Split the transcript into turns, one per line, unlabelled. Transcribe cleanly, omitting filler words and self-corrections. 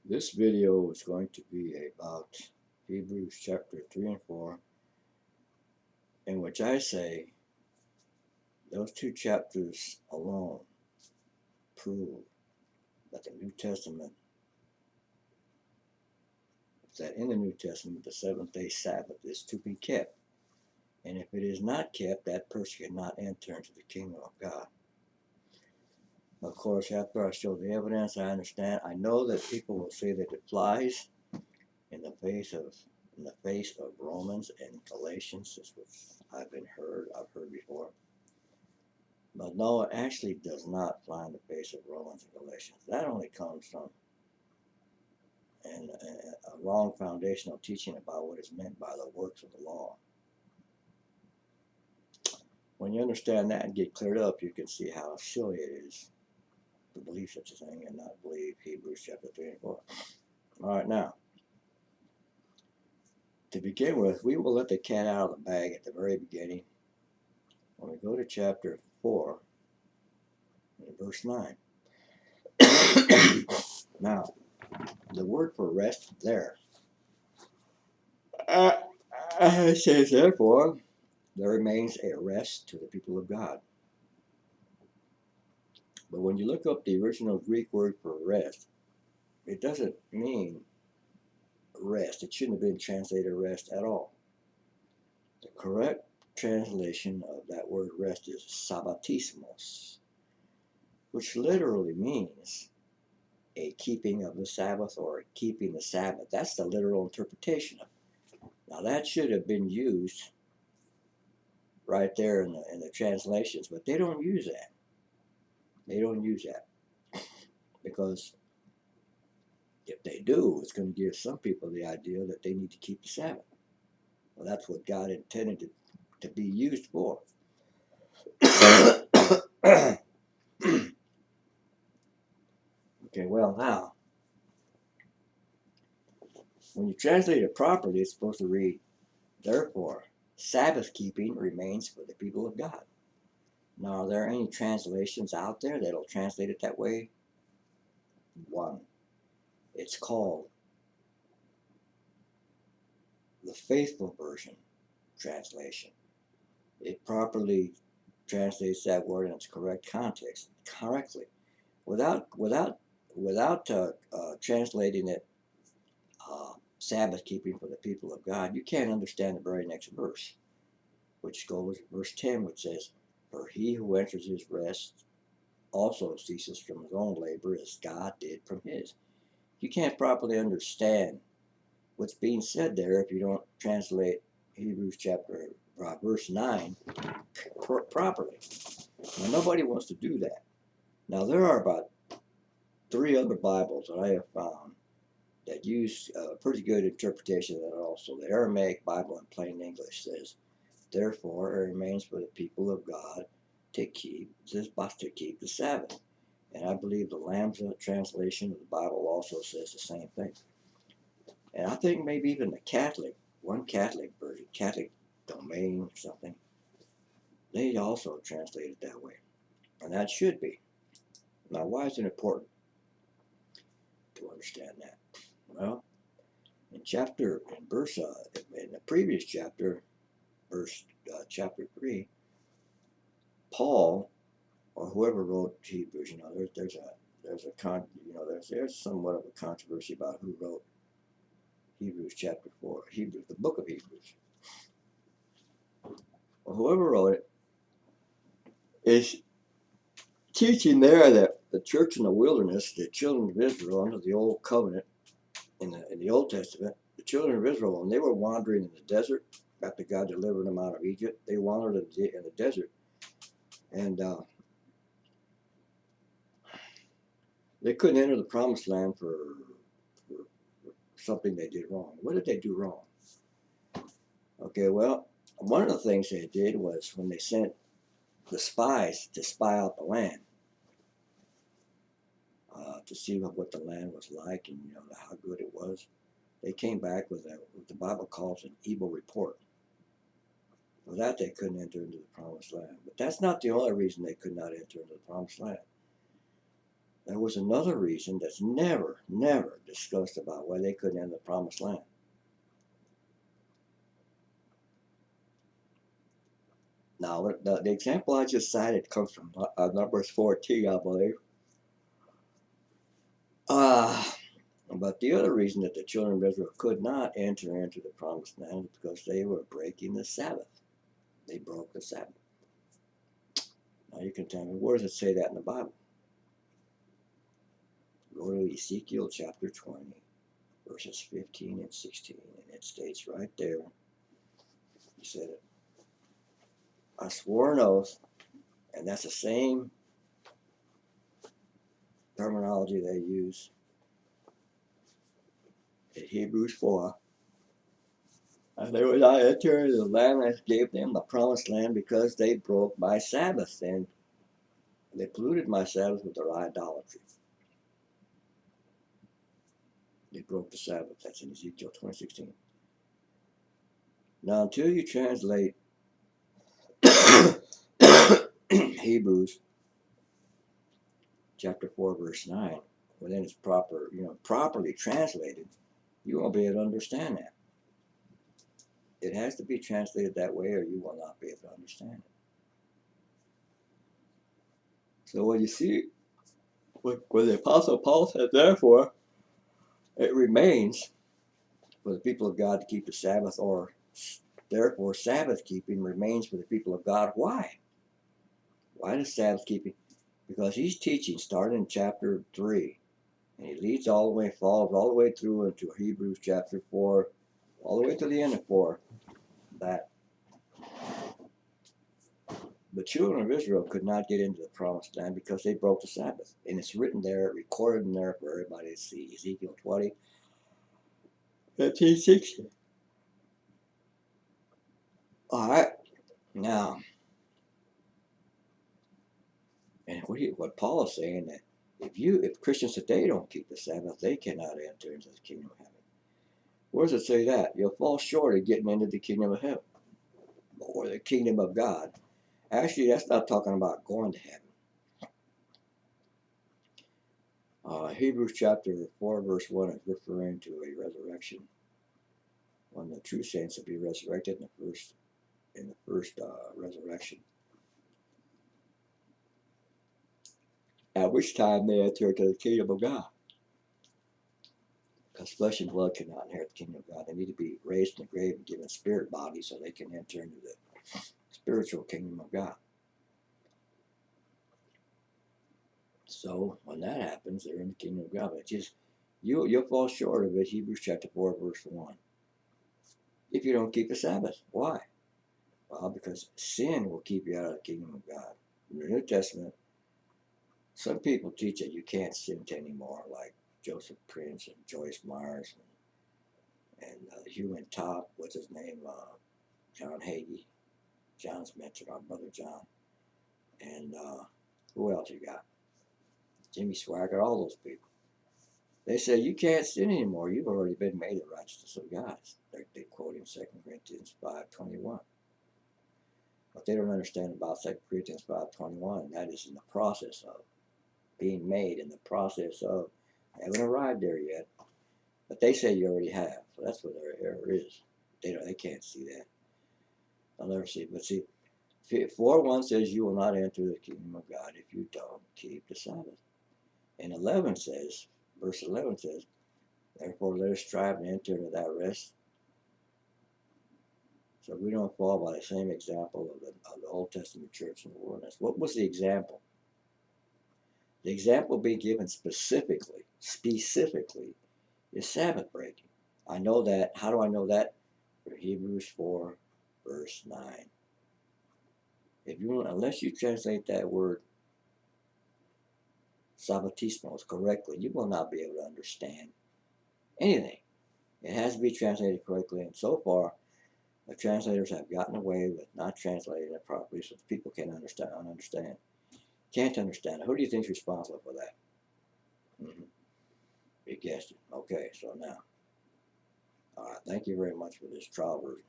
This video is going to be about Hebrews chapter 3 and 4, in which I say those two chapters alone prove that in the New Testament, the seventh-day Sabbath is to be kept. And if it is not kept, that person cannot enter into the kingdom of God. Of course, after I show the evidence, I know that people will say that it flies in the face of Romans and Galatians, is what I've heard before. But no, it actually does not fly in the face of Romans and Galatians. That only comes from a wrong foundational teaching about what is meant by the works of the law. When you understand that and get cleared up, you can see how silly it is to believe such a thing and not believe Hebrews chapter 3 and 4. All right, now, to begin with, we will let the cat out of the bag at the very beginning when we go to chapter 4 and verse 9. Now, the word for rest there it says, therefore, there remains a rest to the people of God. But when you look up the original Greek word for rest, it doesn't mean rest. It shouldn't have been translated rest at all. The correct translation of that word rest is sabbatismos, which literally means a keeping of the Sabbath or keeping the Sabbath. That's the literal interpretation of it. Now that should have been used right there in the translations, but they don't use that. They don't use that because if they do, it's going to give some people the idea that they need to keep the Sabbath. Well, that's what God intended it to be used for. Okay, well, now, when you translate it properly, it's supposed to read, therefore, Sabbath keeping remains for the people of God. Now, are there any translations out there that'll translate it that way? One. It's called the Faithful Version translation. It properly translates that word in its correct context correctly, without translating it Sabbath keeping for the people of God. You can't understand the very next verse, which goes verse 10, which says, "For he who enters his rest also ceases from his own labor, as God did from his." You can't properly understand what's being said there if you don't translate Hebrews chapter verse 9 properly. Now, nobody wants to do that. Now, there are about 3 other Bibles that I have found that use a pretty good interpretation of that also. The Aramaic Bible in plain English says, therefore, it remains for the people of God to keep the Sabbath. And I believe the Lamb's translation of the Bible also says the same thing. And I think maybe even one Catholic version, Catholic Domain or something, they also translate it that way. And that should be. Now, why is it important to understand that? Well, in the previous chapter, chapter 3, Paul, or whoever wrote Hebrews, there's somewhat of a controversy about who wrote Hebrews chapter 4, the book of Hebrews. Well, whoever wrote it is teaching there that the church in the wilderness, the children of Israel under the old covenant in the Old Testament, the children of Israel, when they were wandering in the desert after God delivered them out of Egypt, they wandered in the desert, and they couldn't enter the promised land for something they did wrong. What did they do wrong? Okay, well, one of the things they did was when they sent the spies to spy out the land, to see what the land was like and how good it was, they came back with what the Bible calls an evil report. For that, they couldn't enter into the promised land. But that's not the only reason they could not enter into the promised land. There was another reason that's never discussed about why they couldn't enter the promised land. Now, the example I just cited comes from Numbers 14, I believe. But the other reason that the children of Israel could not enter into the promised land is because they were breaking the Sabbath. They broke the Sabbath. Now you can tell me, where does it say that in the Bible? Go to Ezekiel chapter 20, verses 15 and 16, and it states right there, he said, I swore an oath, and that's the same terminology they use in Hebrews 4. And they would not enter the land that gave them the promised land because they broke my Sabbath, and they polluted my Sabbath with their idolatry. They broke the Sabbath. That's in Ezekiel 20:16. Now, until you translate Hebrews chapter 4, verse 9, within its properly translated, you won't be able to understand that. It has to be translated that way, or you will not be able to understand it. So when you see what the Apostle Paul said, therefore, it remains for the people of God to keep the Sabbath, or therefore Sabbath keeping remains for the people of God. Why? Why does Sabbath keeping? Because he's teaching starting in chapter 3, and he leads all the way, follows all the way through into Hebrews chapter 4, all the way to the end of 4, that the children of Israel could not get into the promised land because they broke the Sabbath. And it's written there, recorded in there for everybody to see. Ezekiel 20, 15, 16. All right. Now, and what Paul is saying, that if Christians today don't keep the Sabbath, they cannot enter into the kingdom of heaven. Where does it say that? You'll fall short of getting into the kingdom of heaven or the kingdom of God. Actually, that's not talking about going to heaven. Hebrews chapter 4, verse 1 is referring to a resurrection, when the true saints will be resurrected in the first resurrection, at which time they enter into the kingdom of God. Because flesh and blood cannot inherit the kingdom of God. They need to be raised in the grave and given spirit bodies so they can enter into the spiritual kingdom of God. So when that happens, they're in the kingdom of God. But just you'll fall short of it. Hebrews chapter 4, verse 1. If you don't keep the Sabbath. Why? Well, because sin will keep you out of the kingdom of God. In the New Testament, some people teach that you can't sin anymore, like Joseph Prince and Joyce Myers and Human Top, what's his name, John Hagee. John's mentioned, our brother John. And who else you got? Jimmy Swaggart, all those people. They say you can't sin anymore. You've already been made the righteousness of God. They quote in 2 Corinthians 5:21. What they don't understand about 2 Corinthians 5:21, that is in the process of being made, in the process of, haven't arrived there yet. But they say you already have. So that's what their error is. They can't see that. They'll never see it. But see, 4:1 says you will not enter the kingdom of God if you don't keep the Sabbath. And verse 11 says, therefore let us strive to enter into that rest, so we don't fall by the same example of the Old Testament church in the wilderness. What was the example? The example being given specifically, is Sabbath breaking. I know that. How do I know that? For Hebrews 4, verse 9. Unless you translate that word Sabbatismos correctly, you will not be able to understand anything. It has to be translated correctly, and so far, the translators have gotten away with not translating it properly, so people can't understand. Can't understand it. Who do you think is responsible for that? You guessed it. Okay, so now, all right. Thank you very much for this trial version.